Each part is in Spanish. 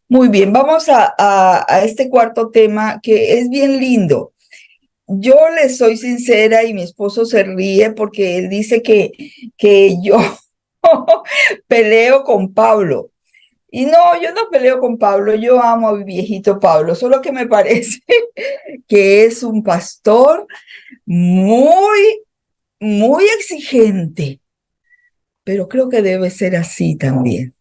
Muy bien, vamos a este cuarto tema que es bien lindo. Yo le soy sincera y mi esposo se ríe porque él dice que yo peleo con Pablo. Y no, yo no peleo con Pablo, yo amo a mi viejito Pablo, solo que me parece que es un pastor muy, muy exigente, pero creo que debe ser así también.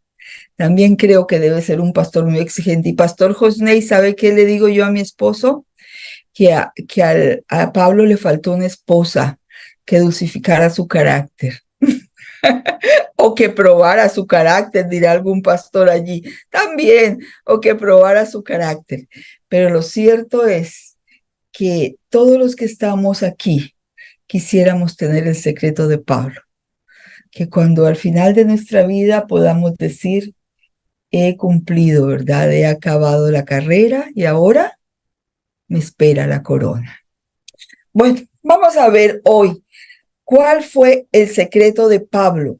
También creo que debe ser un pastor muy exigente. Y Pastor Josney, ¿sabe qué le digo yo a mi esposo? A Pablo le faltó una esposa que dulcificara su carácter o que probara su carácter, dirá algún pastor allí también, o que probara su carácter. Pero lo cierto es que todos los que estamos aquí quisiéramos tener el secreto de Pablo, que cuando al final de nuestra vida podamos decir, he cumplido, ¿verdad? He acabado la carrera y ahora me espera la corona. Bueno, vamos a ver hoy cuál fue el secreto de Pablo.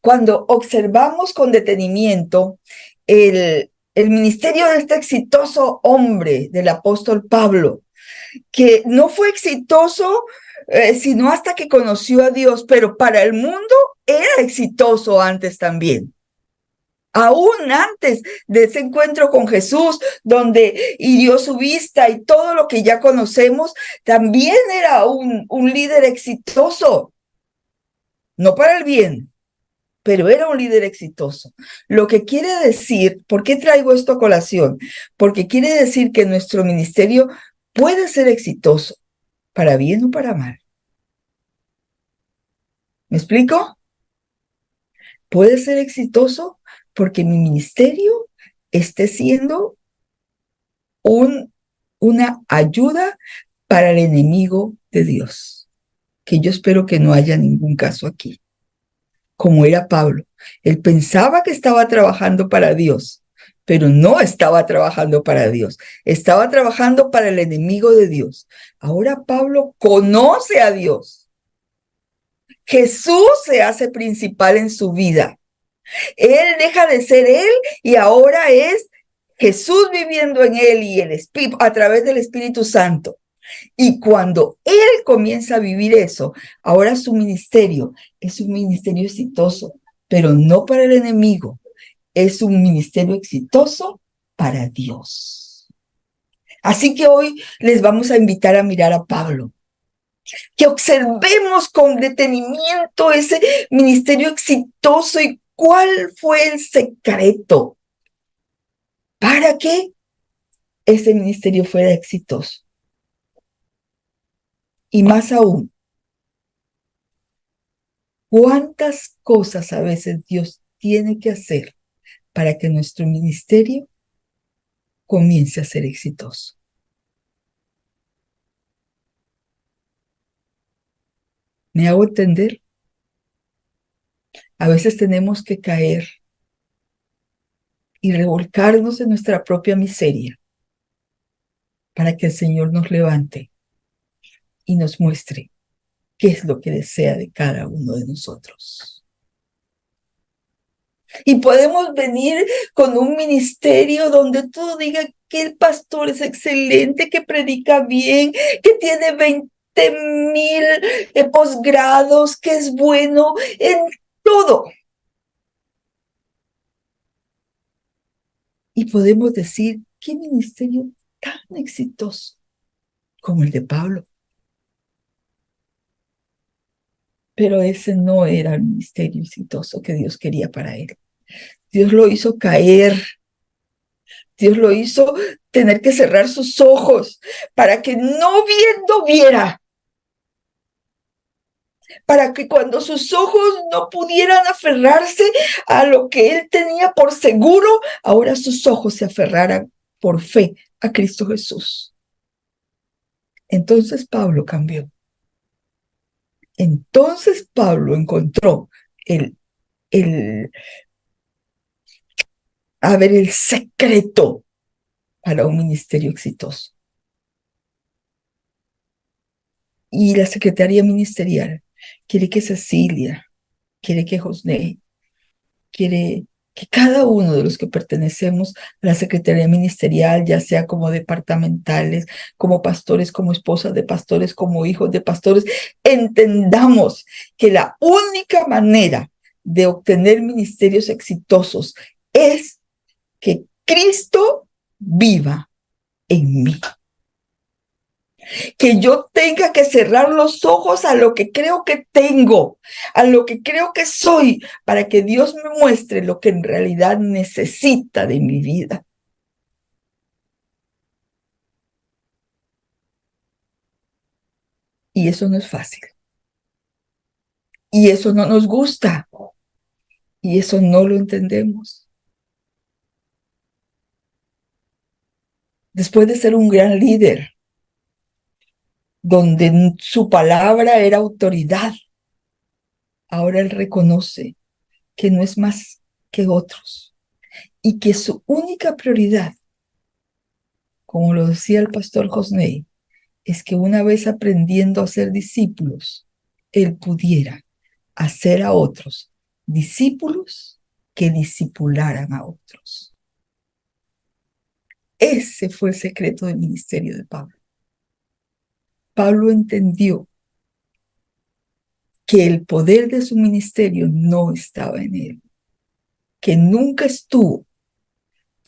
Cuando observamos con detenimiento el ministerio de este exitoso hombre, del apóstol Pablo, que no fue exitoso sino hasta que conoció a Dios, pero para el mundo era exitoso antes también. Aún antes de ese encuentro con Jesús, donde hirió su vista y todo lo que ya conocemos, también era un líder exitoso, no para el bien, pero era un líder exitoso. Lo que quiere decir, ¿por qué traigo esto a colación? Porque quiere decir que nuestro ministerio puede ser exitoso, para bien o para mal. ¿Me explico? Puede ser exitoso porque mi ministerio esté siendo un, una ayuda para el enemigo de Dios, que yo espero que no haya ningún caso aquí, como era Pablo. Él pensaba que estaba trabajando para Dios, pero no estaba trabajando para Dios, estaba trabajando para el enemigo de Dios. Ahora Pablo conoce a Dios. Jesús se hace principal en su vida. Él deja de ser él y ahora es Jesús viviendo en él y a través del Espíritu Santo. Y cuando él comienza a vivir eso, ahora su ministerio es un ministerio exitoso, pero no para el enemigo, es un ministerio exitoso para Dios. Así que hoy les vamos a invitar a mirar a Pablo, que observemos con detenimiento ese ministerio exitoso y cuál fue el secreto para que ese ministerio fuera exitoso. Y más aún, ¿cuántas cosas a veces Dios tiene que hacer para que nuestro ministerio comience a ser exitoso? ¿Me hago entender? A veces tenemos que caer y revolcarnos en nuestra propia miseria para que el Señor nos levante y nos muestre qué es lo que desea de cada uno de nosotros. Y podemos venir con un ministerio donde todo diga que el pastor es excelente, que predica bien, que tiene 20,000 posgrados, que es bueno en todo. Y podemos decir, qué ministerio tan exitoso como el de Pablo. Pero ese no era el ministerio exitoso que Dios quería para él. Dios lo hizo caer. Dios lo hizo tener que cerrar sus ojos para que no viendo viera, para que cuando sus ojos no pudieran aferrarse a lo que él tenía por seguro, ahora sus ojos se aferraran por fe a Cristo Jesús. Entonces Pablo cambió. Entonces Pablo encontró el, el, el secreto para un ministerio exitoso. Y la secretaría ministerial quiere que Cecilia, quiere que José, quiere que cada uno de los que pertenecemos a la Secretaría Ministerial, ya sea como departamentales, como pastores, como esposas de pastores, como hijos de pastores, entendamos que la única manera de obtener ministerios exitosos es que Cristo viva en mí. Que yo tenga que cerrar los ojos a lo que creo que tengo, a lo que creo que soy, para que Dios me muestre lo que en realidad necesita de mi vida. Y eso no es fácil. Y eso no nos gusta. Y eso no lo entendemos. Después de ser un gran líder, donde su palabra era autoridad, ahora él reconoce que no es más que otros y que su única prioridad, como lo decía el pastor Josney, es que una vez aprendiendo a ser discípulos, él pudiera hacer a otros discípulos que discipularan a otros. Ese fue el secreto del ministerio de Pablo. Pablo entendió que el poder de su ministerio no estaba en él, que nunca estuvo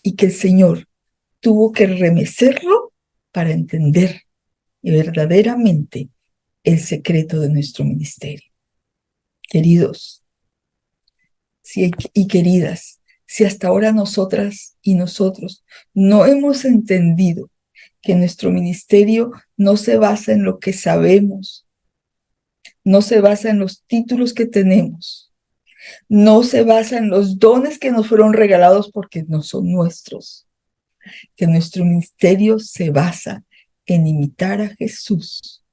y que el Señor tuvo que remecerlo para entender verdaderamente el secreto de nuestro ministerio. Queridos y queridas, si hasta ahora nosotras y nosotros no hemos entendido que nuestro ministerio no se basa en lo que sabemos, no se basa en los títulos que tenemos, no se basa en los dones que nos fueron regalados porque no son nuestros, que nuestro ministerio se basa en imitar a Jesús,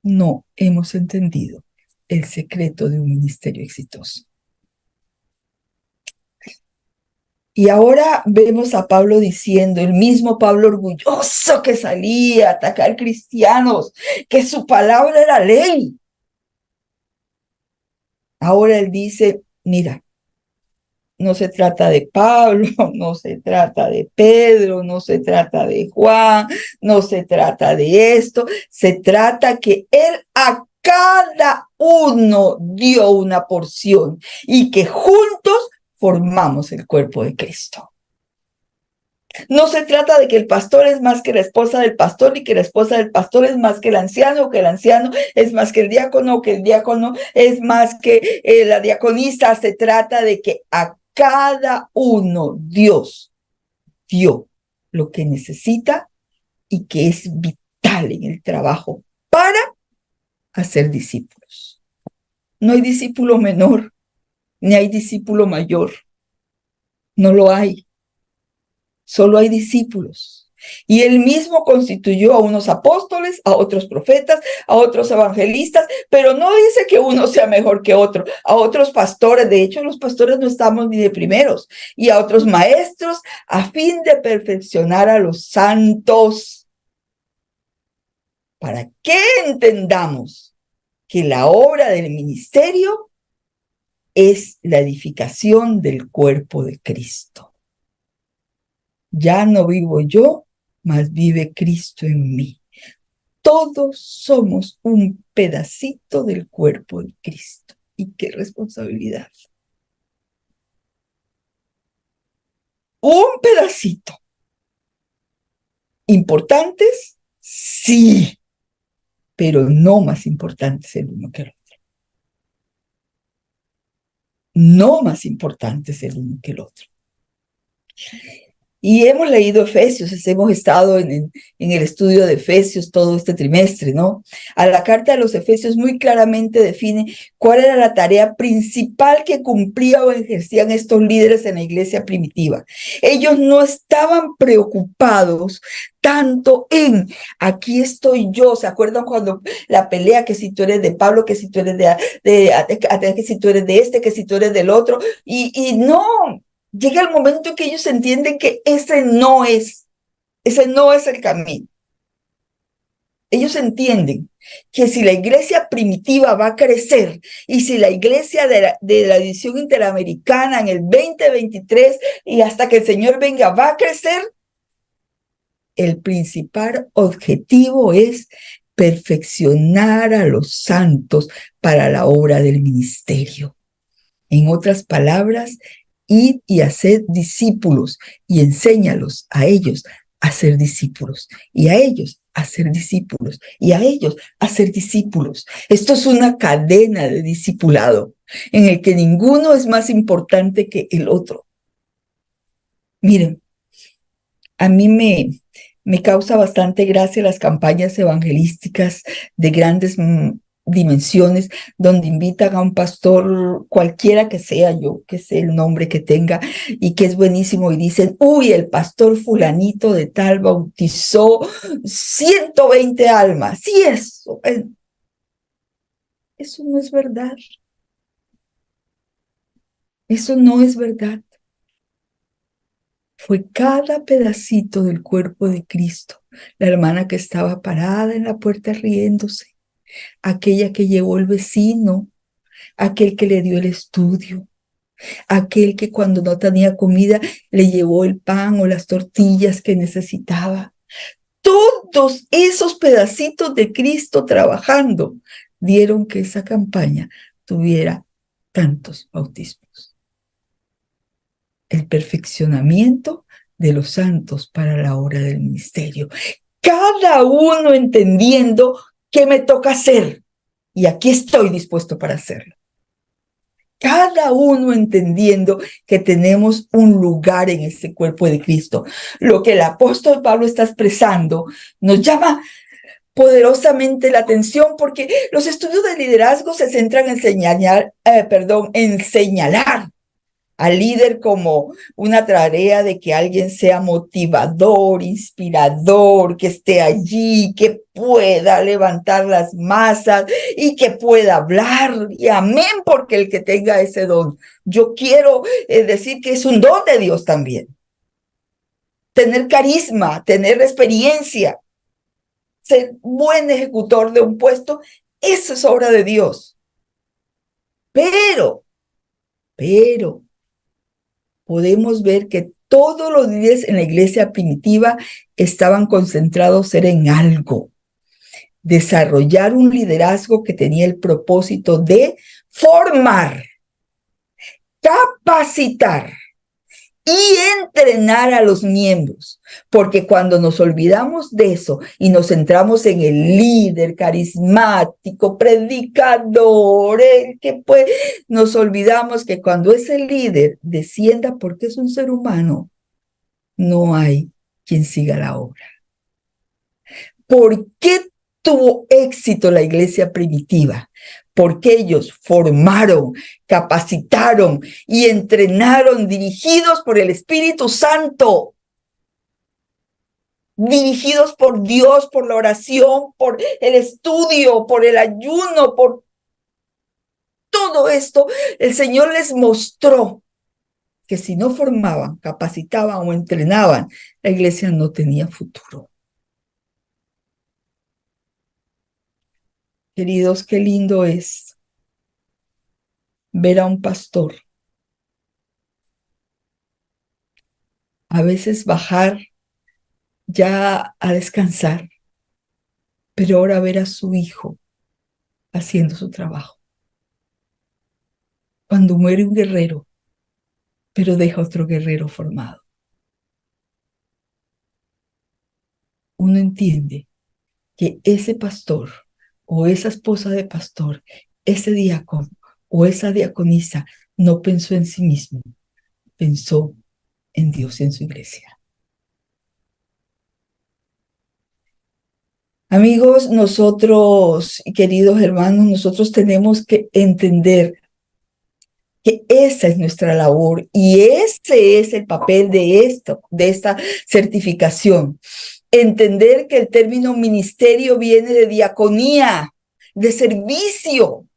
no hemos entendido el secreto de un ministerio exitoso. Y ahora vemos a Pablo diciendo, el mismo Pablo orgulloso que salía a atacar cristianos, que su palabra era ley. Ahora él dice, mira, no se trata de Pablo, no se trata de Pedro, no se trata de Juan, no se trata de esto, se trata que él a cada uno dio una porción y que juntos formamos el cuerpo de Cristo. No se trata de que el pastor es más que la esposa del pastor y que la esposa del pastor es más que el anciano o que el anciano es más que el diácono o que el diácono es más que la diaconisa. Se trata de que a cada uno Dios dio lo que necesita y que es vital en el trabajo para hacer discípulos. No hay discípulo menor, ni hay discípulo mayor. No lo hay. Solo hay discípulos. Y él mismo constituyó a unos apóstoles, a otros profetas, a otros evangelistas, pero no dice que uno sea mejor que otro, a otros pastores, de hecho los pastores no estamos ni de primeros, y a otros maestros, a fin de perfeccionar a los santos, para que entendamos que la obra del ministerio es la edificación del cuerpo de Cristo. Ya no vivo yo, mas vive Cristo en mí. Todos somos un pedacito del cuerpo de Cristo. Y qué responsabilidad. Un pedacito. ¿Importantes? Sí, pero no más importantes el uno que el otro. No más importantes el uno que el otro. Y hemos leído Efesios, hemos estado en el estudio de Efesios todo este trimestre, ¿no? A la carta de los Efesios muy claramente define cuál era la tarea principal que cumplía o ejercían estos líderes en la iglesia primitiva. Ellos no estaban preocupados tanto en, aquí estoy yo, ¿se acuerdan cuando la pelea, que si tú eres de Pablo, que si tú eres que si tú eres de este, que si tú eres del otro, y no. Llega el momento en que ellos entienden que ese no es el camino. Ellos entienden que si la iglesia primitiva va a crecer y si la iglesia de la edición interamericana en el 2023 y hasta que el Señor venga va a crecer, el principal objetivo es perfeccionar a los santos para la obra del ministerio. En otras palabras, id y haced discípulos y enséñalos a ellos a ser discípulos y a ellos a ser discípulos y a ellos a ser discípulos. Esto es una cadena de discipulado en el que ninguno es más importante que el otro. Miren, a mí me causa bastante gracia las campañas evangelísticas de grandes dimensiones, donde invitan a un pastor, cualquiera que sea, yo que sé el nombre que tenga, y que es buenísimo, y dicen, uy, el pastor fulanito de tal bautizó 120 almas. Sí, eso no es verdad. Eso no es verdad. Fue cada pedacito del cuerpo de Cristo. La hermana que estaba parada en la puerta riéndose, aquella que llevó el vecino, aquel que le dio el estudio, aquel que cuando no tenía comida le llevó el pan o las tortillas que necesitaba. Todos esos pedacitos de Cristo trabajando dieron que esa campaña tuviera tantos bautismos. El perfeccionamiento de los santos para la obra del ministerio. Cada uno entendiendo qué me toca hacer y aquí estoy dispuesto para hacerlo. Cada uno entendiendo que tenemos un lugar en este cuerpo de Cristo. Lo que el apóstol Pablo está expresando nos llama poderosamente la atención porque los estudios de liderazgo se centran en señalar al líder como una tarea de que alguien sea motivador, inspirador, que esté allí, que pueda levantar las masas y que pueda hablar. Y amén, porque el que tenga ese don. Yo quiero decir que es un don de Dios también. Tener carisma, tener experiencia, ser buen ejecutor de un puesto, eso es obra de Dios. Pero, podemos ver que todos los líderes en la iglesia primitiva estaban concentrados en algo, desarrollar un liderazgo que tenía el propósito de formar, capacitar y entrenar a los miembros, porque cuando nos olvidamos de eso y nos centramos en el líder carismático, predicador, nos olvidamos que cuando ese líder descienda, porque es un ser humano, no hay quien siga la obra. ¿Por qué tuvo éxito la iglesia primitiva? Porque ellos formaron, capacitaron y entrenaron dirigidos por el Espíritu Santo, dirigidos por Dios, por la oración, por el estudio, por el ayuno, por todo esto. El Señor les mostró que si no formaban, capacitaban o entrenaban, la iglesia no tenía futuro. Queridos, qué lindo es ver a un pastor a veces bajar ya a descansar, pero ahora ver a su hijo haciendo su trabajo. Cuando muere un guerrero, pero deja otro guerrero formado. Uno entiende que ese pastor o esa esposa de pastor, ese diácono o esa diaconisa no pensó en sí mismo, pensó en Dios y en su iglesia. Amigos, nosotros, queridos hermanos, nosotros tenemos que entender que esa es nuestra labor y ese es el papel de esta certificación. Entender que el término ministerio viene de diaconía, de servicio.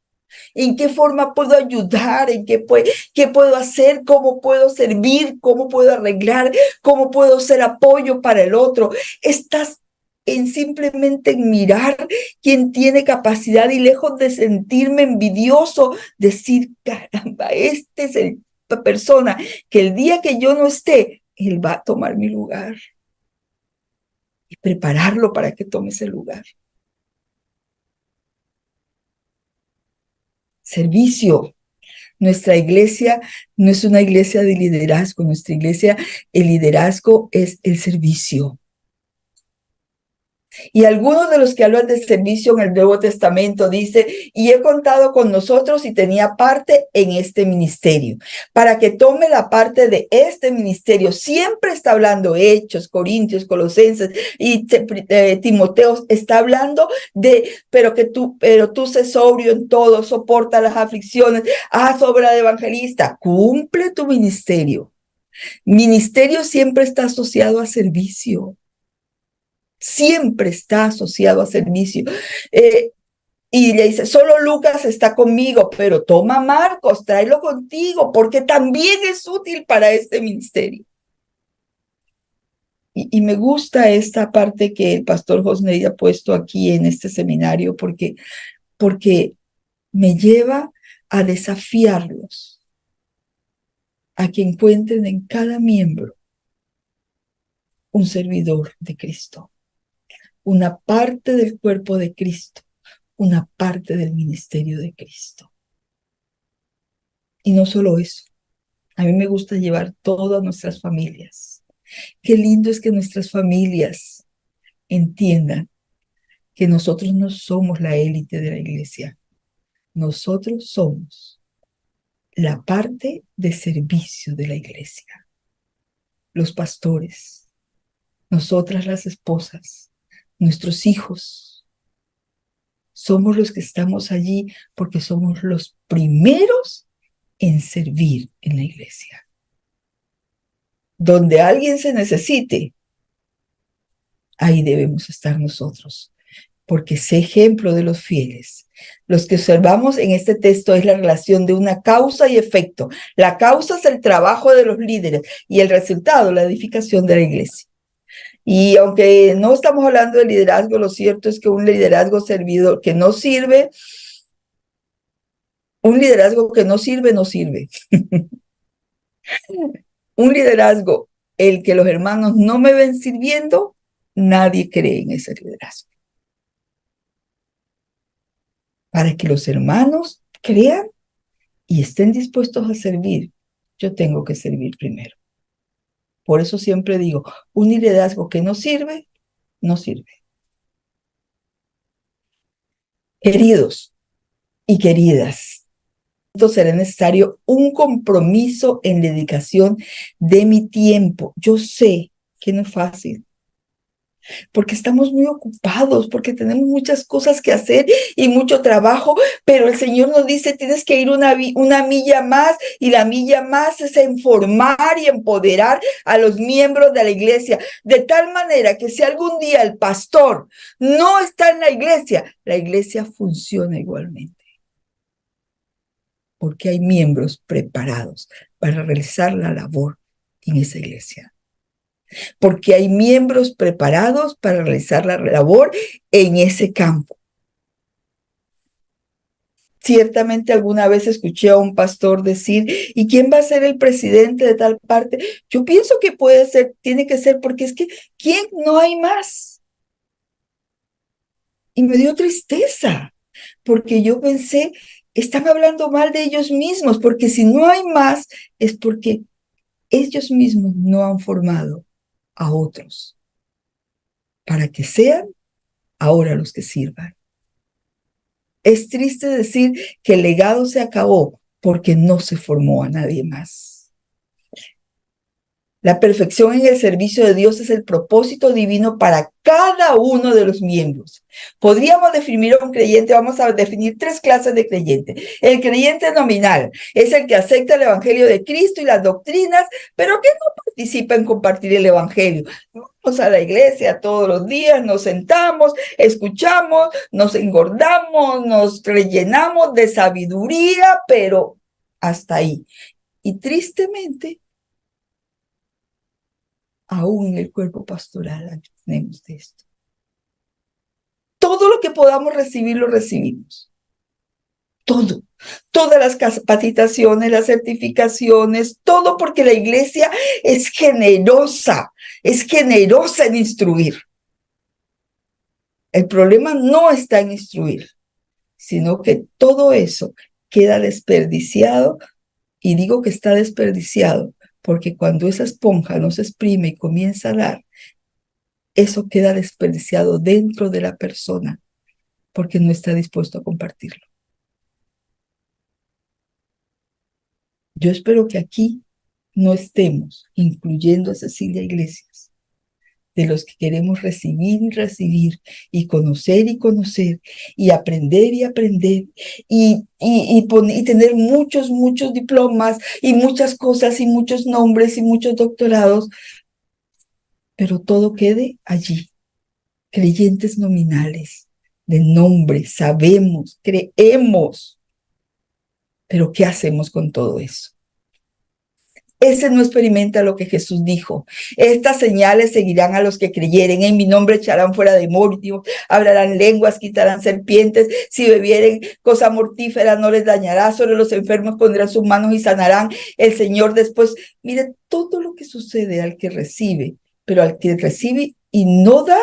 ¿En qué forma puedo ayudar? ¿Qué puedo hacer? ¿Cómo puedo servir? ¿Cómo puedo arreglar? ¿Cómo puedo ser apoyo para el otro? Estás en simplemente mirar quién tiene capacidad y lejos de sentirme envidioso, decir, caramba, este es la persona que el día que yo no esté, él va a tomar mi lugar y prepararlo para que tome ese lugar. Servicio. Nuestra iglesia no es una iglesia de liderazgo, nuestra iglesia, el liderazgo es el servicio. Y algunos de los que hablan de servicio en el Nuevo Testamento dice, y he contado con nosotros y tenía parte en este ministerio, para que tome la parte de este ministerio. Siempre está hablando Hechos, Corintios, Colosenses y Timoteo, está hablando de, pero tú sé sobrio en todo, soporta las aflicciones, haz obra de evangelista, cumple tu ministerio. Ministerio siempre está asociado a servicio. Siempre está asociado a servicio. Y le dice, solo Lucas está conmigo, pero toma a Marcos, tráelo contigo, porque también es útil para este ministerio. Y me gusta esta parte que el pastor Josney ha puesto aquí en este seminario, porque me lleva a desafiarlos, a que encuentren en cada miembro un servidor de Cristo, una parte del cuerpo de Cristo, una parte del ministerio de Cristo. Y no solo eso, a mí me gusta llevar todas nuestras familias. Qué lindo es que nuestras familias entiendan que nosotros no somos la élite de la iglesia. Nosotros somos la parte de servicio de la iglesia. Los pastores, nosotras las esposas, nuestros hijos. Somos los que estamos allí porque somos los primeros en servir en la iglesia. Donde alguien se necesite, ahí debemos estar nosotros, porque sé ejemplo de los fieles. Los que observamos en este texto es la relación de una causa y efecto. La causa es el trabajo de los líderes y el resultado, la edificación de la iglesia. Y aunque no estamos hablando de liderazgo, lo cierto es que un liderazgo servidor que no sirve, un liderazgo que no sirve, no sirve. Un liderazgo, el que los hermanos no me ven sirviendo, nadie cree en ese liderazgo. Para que los hermanos crean y estén dispuestos a servir, yo tengo que servir primero. Por eso siempre digo, un liderazgo que no sirve, no sirve. Queridos y queridas, será necesario un compromiso en dedicación de mi tiempo. Yo sé que no es fácil, porque estamos muy ocupados, porque tenemos muchas cosas que hacer y mucho trabajo, pero el Señor nos dice, tienes que ir una milla más, y la milla más es informar y empoderar a los miembros de la iglesia, de tal manera que si algún día el pastor no está en la iglesia funciona igualmente, porque hay miembros preparados para realizar la labor en esa iglesia. Porque hay miembros preparados para realizar la labor en ese campo. Ciertamente alguna vez escuché a un pastor decir, ¿y quién va a ser el presidente de tal parte? Yo pienso que puede ser, tiene que ser, porque es que, ¿quién? No hay más. Y me dio tristeza, porque yo pensé, están hablando mal de ellos mismos, porque si no hay más, es porque ellos mismos no han formado a otros para que sean ahora los que sirvan. Es triste decir que el legado se acabó porque no se formó a nadie más. La perfección en el servicio de Dios es el propósito divino para cada uno de los miembros. Podríamos definir a un creyente, vamos a definir 3 clases de creyente. El creyente nominal es el que acepta el evangelio de Cristo y las doctrinas, pero que no participa en compartir el evangelio. Vamos a la iglesia todos los días, nos sentamos, escuchamos, nos engordamos, nos rellenamos de sabiduría, pero hasta ahí. Y tristemente, aún en el cuerpo pastoral tenemos de esto. todo lo que podamos recibir, lo recibimos. Todo. Todas las capacitaciones, las certificaciones, todo, porque la iglesia es generosa en instruir. El problema no está en instruir, sino que todo eso queda desperdiciado, y digo que está desperdiciado porque cuando esa esponja no se exprime y comienza a dar, eso queda desperdiciado dentro de la persona porque no está dispuesto a compartirlo. Yo espero que aquí no estemos incluyendo a Cecilia Iglesias, de los que queremos recibir y recibir, y conocer y aprender y aprender, y tener muchos diplomas y muchas cosas y muchos nombres y muchos doctorados, pero todo quede allí. Creyentes nominales, de nombre, sabemos, creemos, pero ¿qué hacemos con todo eso? Ese no experimenta lo que Jesús dijo. Estas señales seguirán a los que creyeren. En mi nombre echarán fuera demonios, hablarán lenguas, quitarán serpientes. Si bebieren cosa mortífera no les dañará. Sobre los enfermos pondrán sus manos y sanarán. El Señor después, mire todo lo que sucede al que recibe, pero al que recibe y no da,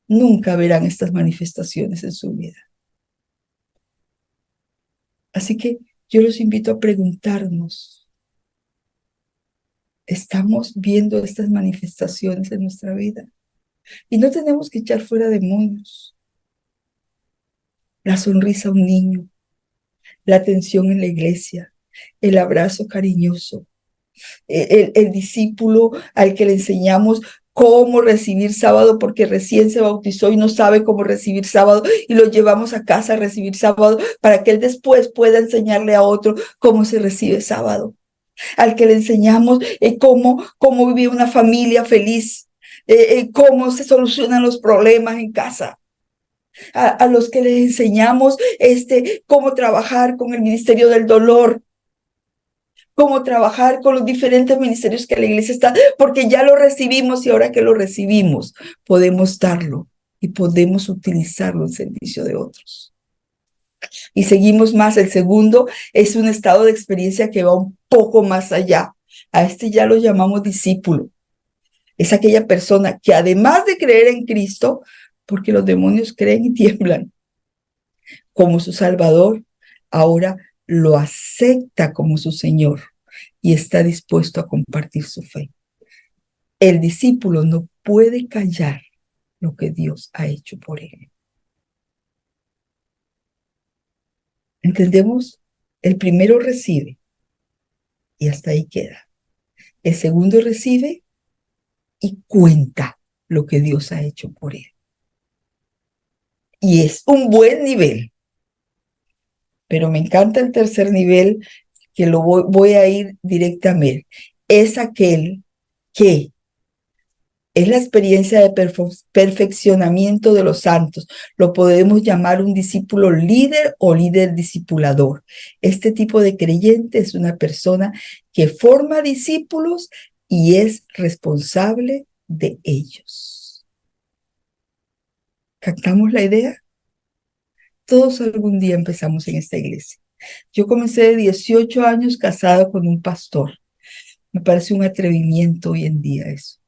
nunca verán estas manifestaciones en su vida. Así que yo los invito a preguntarnos, ¿estamos viendo estas manifestaciones en nuestra vida? Y no tenemos que echar fuera demonios. La sonrisa a un niño, la atención en la iglesia, el abrazo cariñoso, el discípulo al que le enseñamos cómo recibir sábado porque recién se bautizó y no sabe cómo recibir sábado, y lo llevamos a casa a recibir sábado para que él después pueda enseñarle a otro cómo se recibe sábado. Al que le enseñamos cómo vivir una familia feliz, cómo se solucionan los problemas en casa. A los que les enseñamos cómo trabajar con el ministerio del dolor, cómo trabajar con los diferentes ministerios que la iglesia está, porque ya lo recibimos, y ahora que lo recibimos, podemos darlo y podemos utilizarlo en servicio de otros. Y seguimos más. El segundo es un estado de experiencia que va un poco más allá. A este ya lo llamamos discípulo. Es aquella persona que, además de creer en Cristo, porque los demonios creen y tiemblan, como su Salvador, ahora lo acepta como su Señor y está dispuesto a compartir su fe. El discípulo no puede callar lo que Dios ha hecho por él. ¿Entendemos? El primero recibe y hasta ahí queda. El segundo recibe y cuenta lo que Dios ha hecho por él. Y es un buen nivel. Pero me encanta el tercer nivel, que lo voy a ir directamente. Es aquel que es la experiencia de perfeccionamiento de los santos. Lo podemos llamar un discípulo líder o líder discipulador. Este tipo de creyente es una persona que forma discípulos y es responsable de ellos. ¿Captamos la idea? Todos algún día empezamos en esta iglesia. Yo comencé de 18 años casada con un pastor. Me parece un atrevimiento hoy en día eso.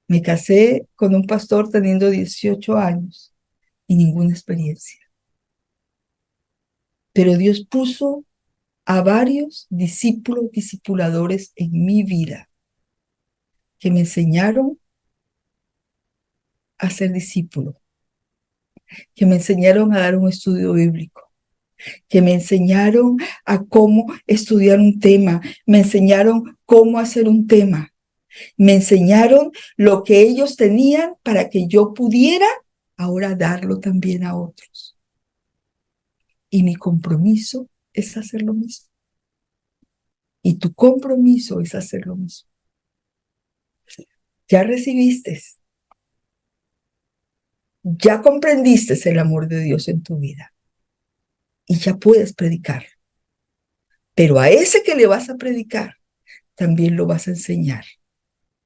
Me casé con un pastor teniendo 18 años y ninguna experiencia. Pero Dios puso a varios discípulos, discipuladores en mi vida que me enseñaron a ser discípulo, que me enseñaron a dar un estudio bíblico, que me enseñaron a cómo estudiar un tema, me enseñaron cómo hacer un tema, me enseñaron lo que ellos tenían para que yo pudiera ahora darlo también a otros. Y mi compromiso es hacer lo mismo. Y tu compromiso es hacer lo mismo. Ya recibiste, ya comprendiste el amor de Dios en tu vida y ya puedes predicar. Pero a ese que le vas a predicar, también lo vas a enseñar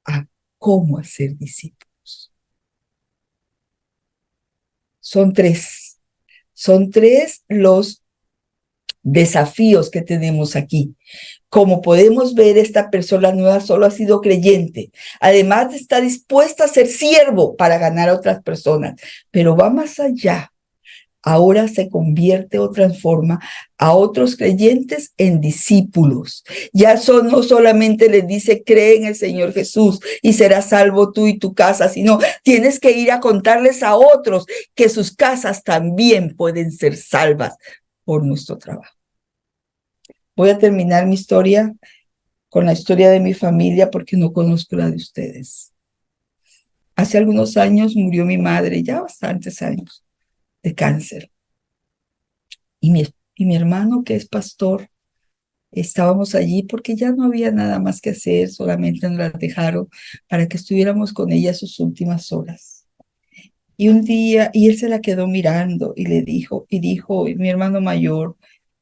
a cómo hacer discípulos. Son tres. Son tres los desafíos que tenemos aquí. Como podemos ver, esta persona nueva solo ha sido creyente, además de estar dispuesta a ser siervo para ganar a otras personas, pero va más allá. Ahora se convierte o transforma a otros creyentes en discípulos. Ya no solamente les dice, cree en el Señor Jesús y serás salvo tú y tu casa, sino tienes que ir a contarles a otros que sus casas también pueden ser salvas por nuestro trabajo. Voy a terminar mi historia con la historia de mi familia porque no conozco la de ustedes. Hace algunos años murió mi madre, ya bastantes años, de cáncer. Y mi hermano, que es pastor, estábamos allí porque ya no había nada más que hacer, solamente nos la dejaron para que estuviéramos con ella sus últimas horas. Y un día, y él se la quedó mirando y dijo, mi hermano mayor,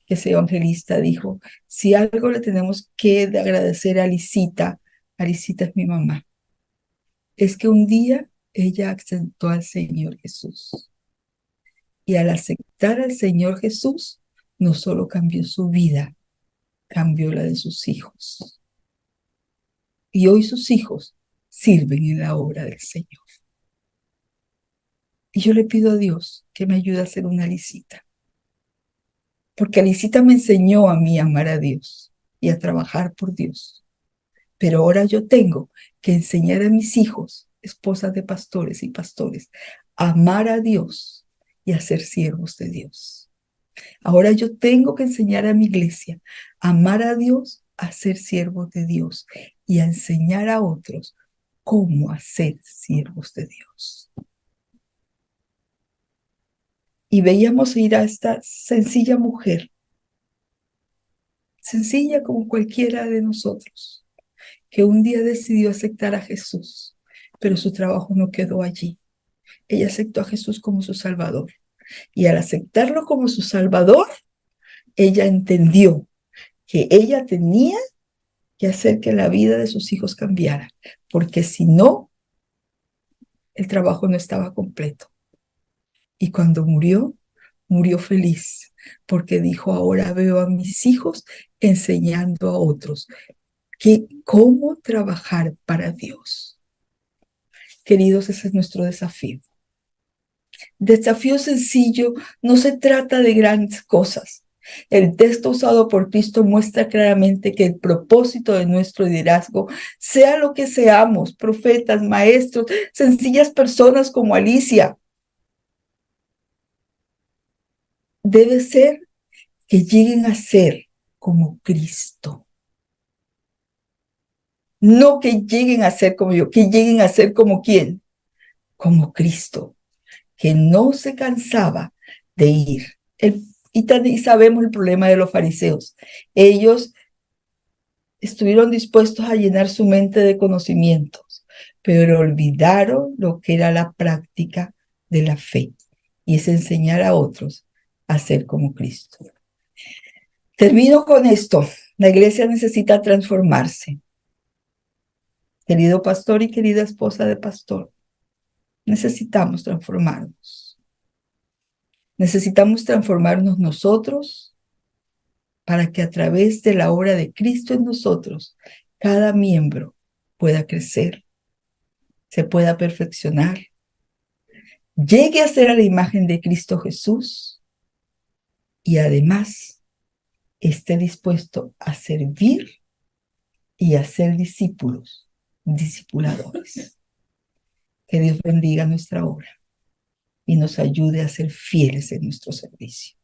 que es evangelista, dijo, si algo le tenemos que agradecer a Lisita es mi mamá, es que un día ella aceptó al Señor Jesús. Y al aceptar al Señor Jesús, no solo cambió su vida, cambió la de sus hijos. Y hoy sus hijos sirven en la obra del Señor. Y yo le pido a Dios que me ayude a ser una Lisita. Porque Lisita me enseñó a mí a amar a Dios y a trabajar por Dios. Pero ahora yo tengo que enseñar a mis hijos, esposas de pastores y pastores, a amar a Dios y a ser siervos de Dios. Ahora yo tengo que enseñar a mi iglesia a amar a Dios, a ser siervos de Dios y a enseñar a otros cómo hacer siervos de Dios. Y veíamos ir a esta sencilla mujer, sencilla como cualquiera de nosotros, que un día decidió aceptar a Jesús, pero su trabajo no quedó allí. Ella aceptó a Jesús como su Salvador. Y al aceptarlo como su Salvador, ella entendió que ella tenía que hacer que la vida de sus hijos cambiara, porque si no, el trabajo no estaba completo. Y cuando murió, murió feliz, porque dijo, ahora veo a mis hijos enseñando a otros que cómo trabajar para Dios. Queridos, ese es nuestro desafío. Desafío sencillo, no se trata de grandes cosas. El texto usado por Cristo muestra claramente que el propósito de nuestro liderazgo, sea lo que seamos, profetas, maestros, sencillas personas como Alicia, debe ser que lleguen a ser como Cristo. No que lleguen a ser como yo, que lleguen a ser como ¿quién? Como Cristo, que no se cansaba de ir. Y sabemos el problema de los fariseos. Ellos estuvieron dispuestos a llenar su mente de conocimientos, pero olvidaron lo que era la práctica de la fe, y es enseñar a otros a ser como Cristo. Termino con esto. La iglesia necesita transformarse. Querido pastor y querida esposa de pastor, necesitamos transformarnos. Necesitamos transformarnos nosotros para que a través de la obra de Cristo en nosotros, cada miembro pueda crecer, se pueda perfeccionar, llegue a ser a la imagen de Cristo Jesús y además esté dispuesto a servir y a ser discípulos, discipuladores. Que Dios bendiga nuestra obra y nos ayude a ser fieles en nuestro servicio.